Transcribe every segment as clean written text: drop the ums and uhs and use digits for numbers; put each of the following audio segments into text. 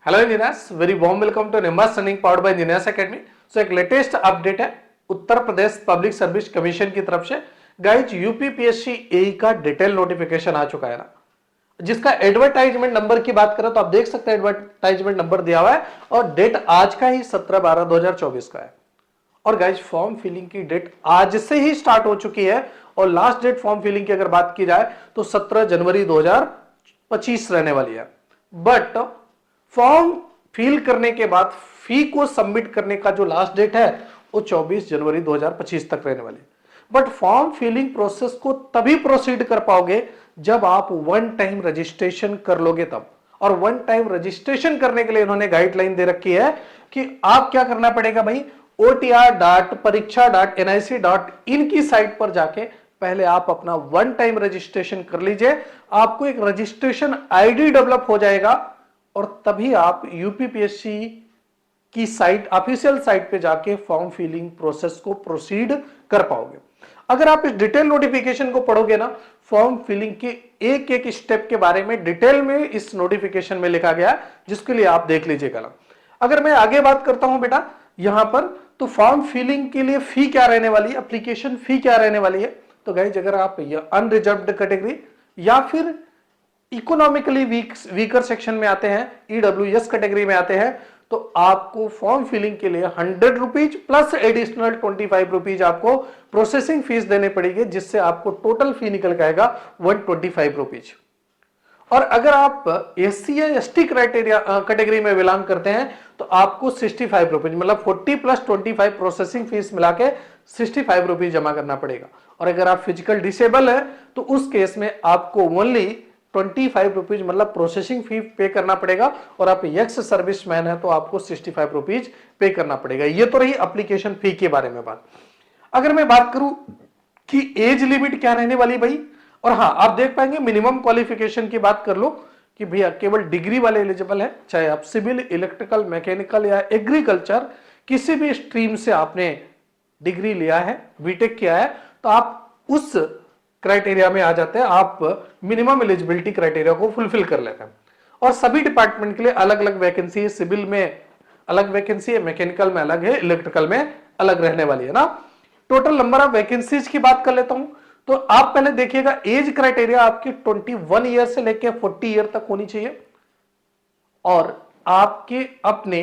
Hello engineers, very warm welcome to Nimbus running powered by engineers academy. So एक latest update है Uttar Pradesh public service commission की तरफ से। Guys UPPSC एई का detail notification आ चुका है ना, जिसका एडवर्टाइजमेंट नंबर की बात करें तो आप देख सकते हैं एडवर्टाइजमेंट नंबर दिया हुआ है और डेट आज का ही 17/12/2024 का है। और गाइज फॉर्म फिलिंग की डेट आज से ही स्टार्ट हो चुकी है और लास्ट डेट फॉर्म फिलिंग की अगर बात की जाए तो 17 जनवरी 2025 रहने वाली है। बट फॉर्म फिल करने के बाद फी को सबमिट करने का जो लास्ट डेट है वो 24 जनवरी 2025 तक रहने वाली है। बट फॉर्म फिलिंग प्रोसेस को तभी प्रोसीड कर पाओगे जब आप वन टाइम रजिस्ट्रेशन कर लोगे तब। और वन टाइम रजिस्ट्रेशन करने के लिए इन्होंने गाइडलाइन दे रखी है कि आप क्या करना पड़ेगा भाई, otr.pariksha.nic.in की साइट पर जाके पहले आप अपना वन टाइम रजिस्ट्रेशन कर लीजिए। आपको एक रजिस्ट्रेशन आईडी डेवलप हो जाएगा और तभी आप यूपीपीएससी की साइट ऑफिशियल साइट पे जाके फॉर्म फिलिंग प्रोसेस को प्रोसीड कर पाओगे। अगर आप इस डिटेल नोटिफिकेशन को पढ़ोगे ना, फॉर्म फिलिंग के एक एक स्टेप के बारे में डिटेल में इस नोटिफिकेशन में लिखा गया है, जिसके लिए आप देख लीजिएगा ना। अगर मैं आगे बात करता हूं बेटा यहां पर, तो फॉर्म फिलिंग के लिए फी क्या रहने वाली है, एप्लीकेशन फी क्या रहने वाली है। तो गाइज अगर आप अनरिजर्व्ड कैटेगरी या फिर इकोनॉमिकली वीकर सेक्शन में आते हैं, ईडब्ल्यूएस कैटेगरी में आते हैं, तो आपको फॉर्म फिलिंग के लिए 100 रुपीज प्लस एडिशनल 25 रुपीज आपको प्रोसेसिंग फीस देने पड़ेगी, जिससे आपको टोटल फी निकल जाएगा 125 रुपीज। और अगर आप एससी या एसटी क्राइटेरिया कैटेगरी में बिलोंग करते हैं तो आपको 65 रुपीज, मतलब 40 प्लस 25 प्रोसेसिंग फीस मिला के 65 रुपीज जमा करना पड़ेगा। और अगर आप फिजिकल डिसेबल है तो उस केस में आपको ओनली 25 रुपीज मतलब प्रोसेसिंग फी पे करना पड़ेगा। और आप एक्स सर्विसमैन है तो आपको 65 रुपीज पे करना पड़ेगा। ये तो रही एप्लीकेशन फी के बारे में बात। अगर मैं बात करूं कि एज लिमिट क्या रहने वाली भाई, और हाँ आप देख पाएंगे मिनिमम क्वालिफिकेशन की बात कर लो कि भैया केवल डिग्री वाले एलिजिबल है, चाहे आप सिविल, इलेक्ट्रिकल, मैकेनिकल या एग्रीकल्चर किसी भी स्ट्रीम से आपने डिग्री लिया है, बीटेक किया है, तो आप उस क्राइटेरिया में आ जाते हैं, आप मिनिमम एलिजिबिलिटी क्राइटेरिया को फुलफिल कर लेते हैं। और सभी डिपार्टमेंट के लिए अलग अलग वैकेंसी है, सिविल में अलग वैकेंसी है, मैकेनिकल में अलग है, इलेक्ट्रिकल में अलग रहने वाली है ना। टोटल नंबर ऑफ वैकेंसीज की बात कर लेता हूं, तो आप पहले देखिएगा एज क्राइटेरिया आपकी 21 ईयर से लेकर 40 ईयर तक होनी चाहिए। और आपके अपने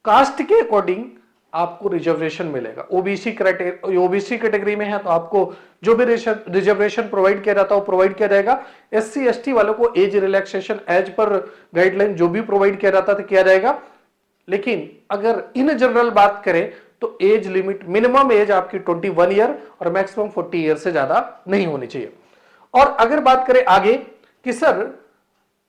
कास्ट के अकॉर्डिंग आपको रिजर्वेशन मिलेगा। ओबीसी कैटेगरी में है तो आपको जो भी रिजर्वेशन प्रोवाइड किया जाता है वो प्रोवाइड किया जाएगा। एससी एसटी वालों को एज रिलैक्सेशन एज पर गाइडलाइन जो भी प्रोवाइड किया जाता था किया जाएगा। लेकिन अगर इन जनरल बात करें तो एज लिमिट, मिनिमम एज आपकी 21 ईयर और मैक्सिमम 40 ईयर से ज्यादा नहीं होनी चाहिए। और अगर बात करें आगे कि सर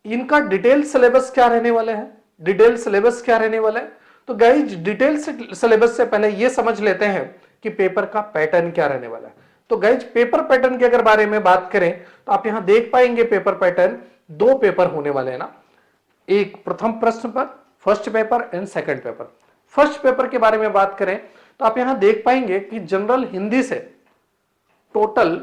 इनका डिटेल सिलेबस क्या रहने वाला है, डिटेल सिलेबस क्या रहने वाला है, तो गाइज डिटेल सिलेबस से पहले यह समझ लेते हैं कि पेपर का पैटर्न क्या रहने वाला है। तो गाइज पेपर पैटर्न के अगर बारे में बात करें तो आप यहां देख पाएंगे पेपर पैटर्न, दो पेपर होने वाले हैं ना, एक प्रथम प्रश्न पर first paper and second paper. First paper के बारे में बात करें तो आप यहां देख पाएंगे कि जनरल हिंदी से टोटल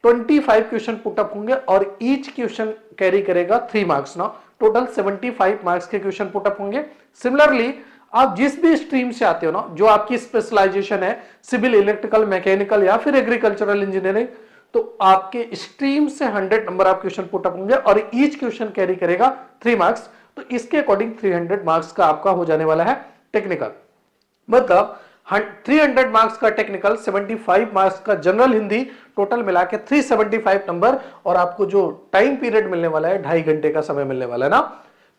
25 क्वेश्चन पुटअप होंगे और ईच क्वेश्चन कैरी करेगा 3 मार्क्स ना, टोटल 75 मार्क्स के क्वेश्चन पुटअप होंगे। सिमिलरली आप जिस भी स्ट्रीम से आते हो ना, जो आपकी स्पेशलाइजेशन है सिविल, इलेक्ट्रिकल, मैकेनिकल या फिर एग्रीकल्चरल इंजीनियरिंग, तो आपके स्ट्रीम से 100 नंबर ऑफ क्वेश्चन पुटअप होंगे और ईच क्वेश्चन कैरी करेगा 3 मार्क्स। तो इसके अकॉर्डिंग 300 मार्क्स का आपका हो जाने वाला है टेक्निकल, मतलब 300 मार्क्स का टेक्निकल, 75 मार्क्स का जनरल हिंदी, टोटल मिला के 375 नंबर। और आपको जो टाइम पीरियड मिलने वाला है 2.5 घंटे का समय मिलने वाला है ना।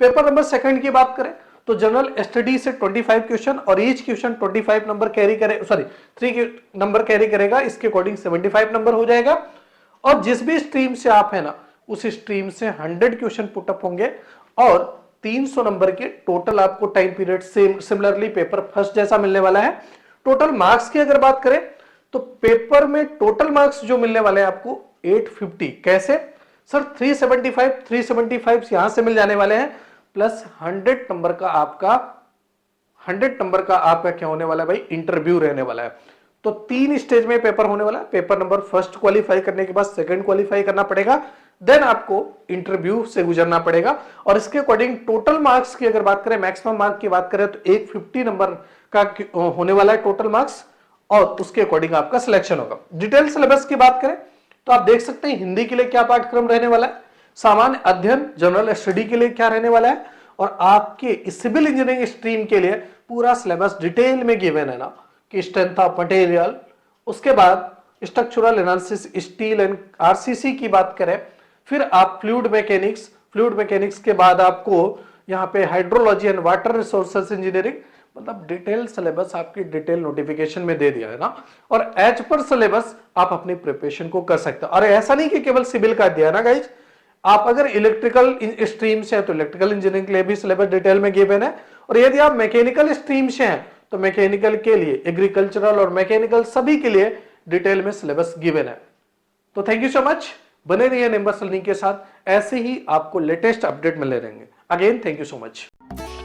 पेपर नंबर सेकंड की बात करें तो जनरल स्टडी से 25 क्वेश्चन और ईच क्वेश्चन 25 नंबर कैरी करे, सॉरी 3 नंबर कैरी करेगा, इसके अकॉर्डिंग 75 नंबर हो जाएगा। और जिस भी स्ट्रीम से आप है ना उस स्ट्रीम से 100 क्वेश्चन पुटअप होंगे और 300 नंबर के टोटल आपको time period same similarly paper first जैसा मिलने वाला है। टोटल मार्क्स की अगर बात करें तो पेपर में टोटल मार्क्स जो मिलने वाले हैं आपको 850। कैसे सर, 375 यहां से मिल जाने वाले हैं, प्लस 100 नंबर का आपका क्या होने वाला है भाई, इंटरव्यू रहने वाला है। तो 3 स्टेज में पेपर होने वाला है। पेपर नंबर फर्स्ट क्वालिफाई करने के बाद सेकंड क्वालिफाई करना पड़ेगा, देन आपको इंटरव्यू से गुजरना पड़ेगा। और इसके अकॉर्डिंग टोटल मार्क्स की अगर बात करें, मैक्सिमम मार्क की बात करें, तो 150 नंबर का होने वाला है टोटल मार्क्स, और उसके अकॉर्डिंग आपका सिलेक्शन होगा। डिटेल सिलेबस की बात करें तो आप देख सकते हैं हिंदी के लिए क्या पाठ्यक्रम रहने वाला है, सामान्य अध्ययन जनरल स्टडी के लिए क्या रहने वाला है, और आपके सिविल इंजीनियरिंग स्ट्रीम के लिए पूरा सिलेबस डिटेल में गिवन है ना, कि स्ट्रेंथ ऑफ मटेरियल, उसके बाद structural analysis steel and RCC की बात करें, फिर आप फ्लूइड मैकेनिक्स के बाद आपको यहाँ पे hydrology and water resources engineering, मतलब डिटेल सिलेबस आपकी डिटेल नोटिफिकेशन में दे दिया है ना। और एज पर सिलेबस आप अपनी प्रिपरेशन को कर सकते हो। और ऐसा नहीं कि केवल सिविल का दिया है ना गाइज, आप अगर इलेक्ट्रिकल स्ट्रीम से हैं तो इलेक्ट्रिकल इंजीनियरिंग के लिए भी सिलेबस डिटेल में गिवन है, और यदि आप मैकेनिकल स्ट्रीम से हैं तो मैकेनिकल के लिए, एग्रीकल्चरल और मैकेनिकल सभी के लिए डिटेल में सिलेबस गिवन है। तो थैंक यू सो मच, बने रहिए निंबस लर्निंग के साथ, ऐसे ही आपको लेटेस्ट अपडेट मिलते रहेंगे। Again thank you so much.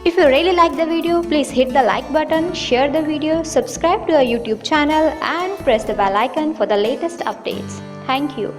If you really like the video, please hit the like button, share the video, subscribe to our YouTube channel and press the bell icon for the latest updates. Thank you.